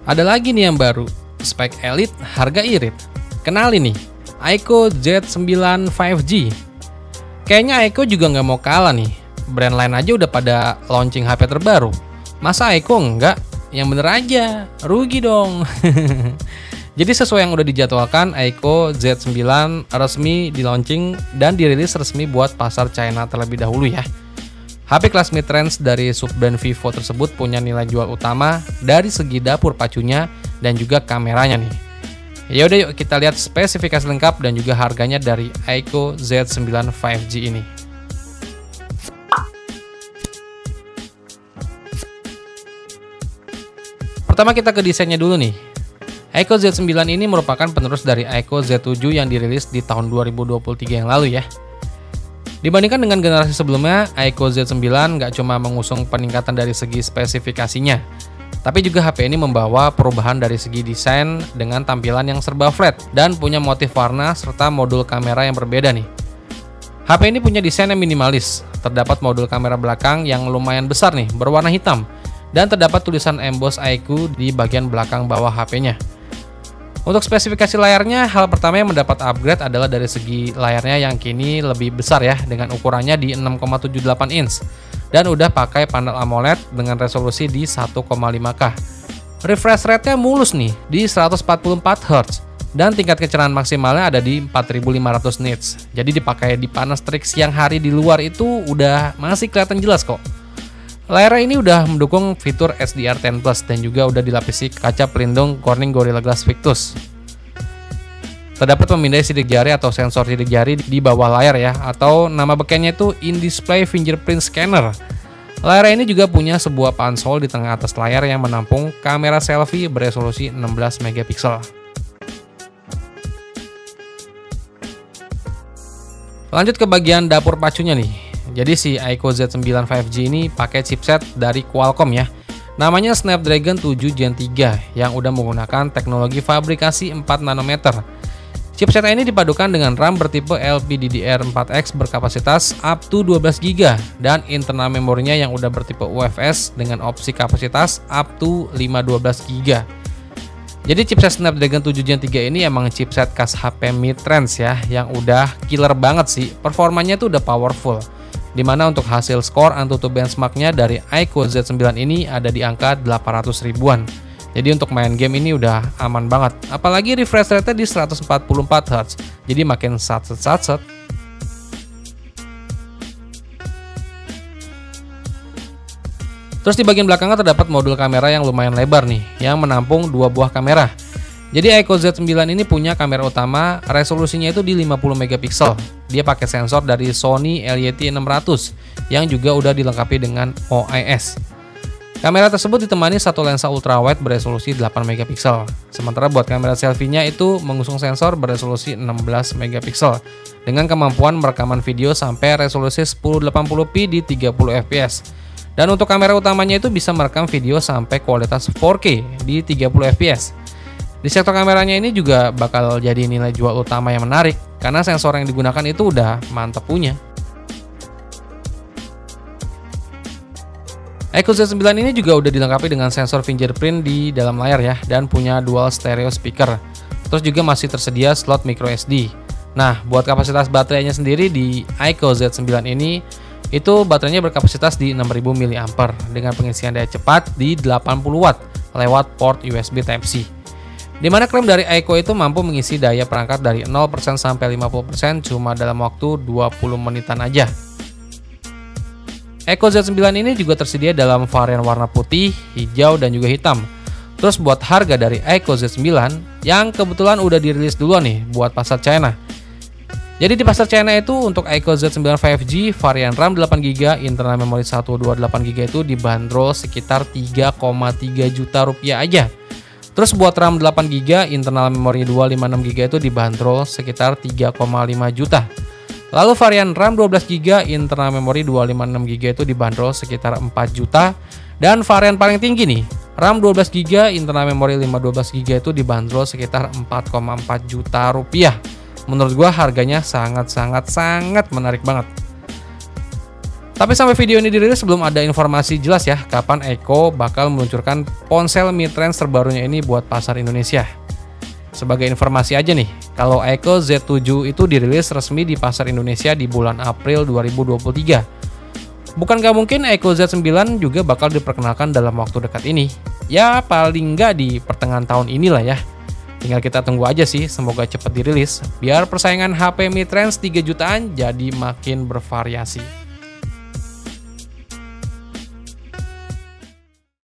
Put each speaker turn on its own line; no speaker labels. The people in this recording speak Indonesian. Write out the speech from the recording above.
Ada lagi nih yang baru, spek elite, harga irit. Kenalin nih, Aiko Z9 5G. Kayaknya Aiko juga nggak mau kalah nih. Brand lain aja udah pada launching HP terbaru. Masa Aiko enggak? Yang bener aja, rugi dong. Jadi sesuai yang udah dijadwalkan, Aiko Z9 resmi di launching dan dirilis resmi buat pasar China terlebih dahulu ya. HP kelas mid-range dari subbrand Vivo tersebut punya nilai jual utama dari segi dapur pacunya dan juga kameranya nih. Yaudah yuk kita lihat spesifikasi lengkap dan juga harganya dari Aiko Z9 5G ini. Pertama kita ke desainnya dulu nih. Aiko Z9 ini merupakan penerus dari Aiko Z7 yang dirilis di tahun 2023 yang lalu ya. Dibandingkan dengan generasi sebelumnya, Aiko Z9 nggak cuma mengusung peningkatan dari segi spesifikasinya, tapi juga HP ini membawa perubahan dari segi desain dengan tampilan yang serba flat dan punya motif warna serta modul kamera yang berbeda nih. HP ini punya desain yang minimalis, terdapat modul kamera belakang yang lumayan besar nih, berwarna hitam, dan terdapat tulisan emboss Aiko di bagian belakang bawah HP-nya. Untuk spesifikasi layarnya, hal pertama yang mendapat upgrade adalah dari segi layarnya yang kini lebih besar ya, dengan ukurannya di 6,78 inch dan udah pakai panel AMOLED dengan resolusi di 1,5K. Refresh rate-nya mulus nih di 144 Hz dan tingkat kecerahan maksimalnya ada di 4500 nits. Jadi dipakai di panas terik siang hari di luar itu udah masih kelihatan jelas kok. Layar ini udah mendukung fitur HDR10+ dan juga udah dilapisi kaca pelindung Corning Gorilla Glass Victus. Terdapat pemindai sidik jari atau sensor sidik jari di bawah layar ya, atau nama bekennya itu In-Display Fingerprint Scanner. Layar ini juga punya sebuah pansol di tengah atas layar yang menampung kamera selfie beresolusi 16 MP. Lanjut ke bagian dapur pacunya nih. Jadi si Aiko Z9 5G ini pakai chipset dari Qualcomm ya. Namanya Snapdragon 7 Gen 3 yang udah menggunakan teknologi fabrikasi 4 nanometer. Chipset ini dipadukan dengan RAM bertipe LPDDR4X berkapasitas up to 12 GB dan internal memorinya yang udah bertipe UFS dengan opsi kapasitas up to 512 GB. Jadi chipset Snapdragon 7 Gen 3 ini emang chipset khas HP mid-range ya, yang udah killer banget sih. Performanya tuh udah powerful. Dimana untuk hasil skor AnTuTu benchmarknya dari Aiko Z9 ini ada di angka 800 ribuan. Jadi untuk main game ini udah aman banget. Apalagi refresh rate-nya di 144 Hz. Jadi makin satset. Terus di bagian belakangnya terdapat modul kamera yang lumayan lebar nih, yang menampung 2 buah kamera. Jadi Aiko Z9 ini punya kamera utama, resolusinya itu di 50 MP. Dia pakai sensor dari Sony LYT600 yang juga udah dilengkapi dengan OIS. Kamera tersebut ditemani satu lensa ultrawide beresolusi 8 MP. Sementara buat kamera selfie-nya itu mengusung sensor beresolusi 16 MP dengan kemampuan merekaman video sampai resolusi 1080p di 30 fps. Dan untuk kamera utamanya itu bisa merekam video sampai kualitas 4K di 30 fps. Di sektor kameranya ini juga bakal jadi nilai jual utama yang menarik karena sensor yang digunakan itu udah mantap punya. Aiko Z9 ini juga udah dilengkapi dengan sensor fingerprint di dalam layar ya, dan punya dual stereo speaker. Terus juga masih tersedia slot micro SD. Nah, buat kapasitas baterainya sendiri di Aiko Z9 ini itu baterainya berkapasitas di 6000 mAh dengan pengisian daya cepat di 80 Watt lewat port USB Type-C. Di mana klaim dari Aiko itu mampu mengisi daya perangkat dari 0% sampai 50% cuma dalam waktu 20 menitan aja. Aiko Z9 ini juga tersedia dalam varian warna putih, hijau, dan juga hitam. Terus buat harga dari Aiko Z9 yang kebetulan udah dirilis duluan nih buat pasar China. Jadi di pasar China itu untuk Aiko Z9 5G varian RAM 8GB, internal memori 128GB itu dibanderol sekitar 3,3 juta rupiah aja. Terus buat RAM 8GB, internal memori 256GB itu dibanderol sekitar 3,5 juta. Lalu varian RAM 12GB, internal memori 256GB itu dibanderol sekitar 4 juta. Dan varian paling tinggi nih, RAM 12GB, internal memori 512GB itu dibanderol sekitar 4,4 juta rupiah. Menurut gua harganya sangat menarik banget. Tapi sampai video ini dirilis belum ada informasi jelas ya kapan Aiko bakal meluncurkan ponsel mid-range terbarunya ini buat pasar Indonesia. Sebagai informasi aja nih, kalau Aiko Z7 itu dirilis resmi di pasar Indonesia di bulan April 2023. Bukan gak mungkin Aiko Z9 juga bakal diperkenalkan dalam waktu dekat ini. Ya paling nggak di pertengahan tahun inilah ya. Tinggal kita tunggu aja sih, semoga cepat dirilis biar persaingan HP mid-range 3 jutaan jadi makin bervariasi.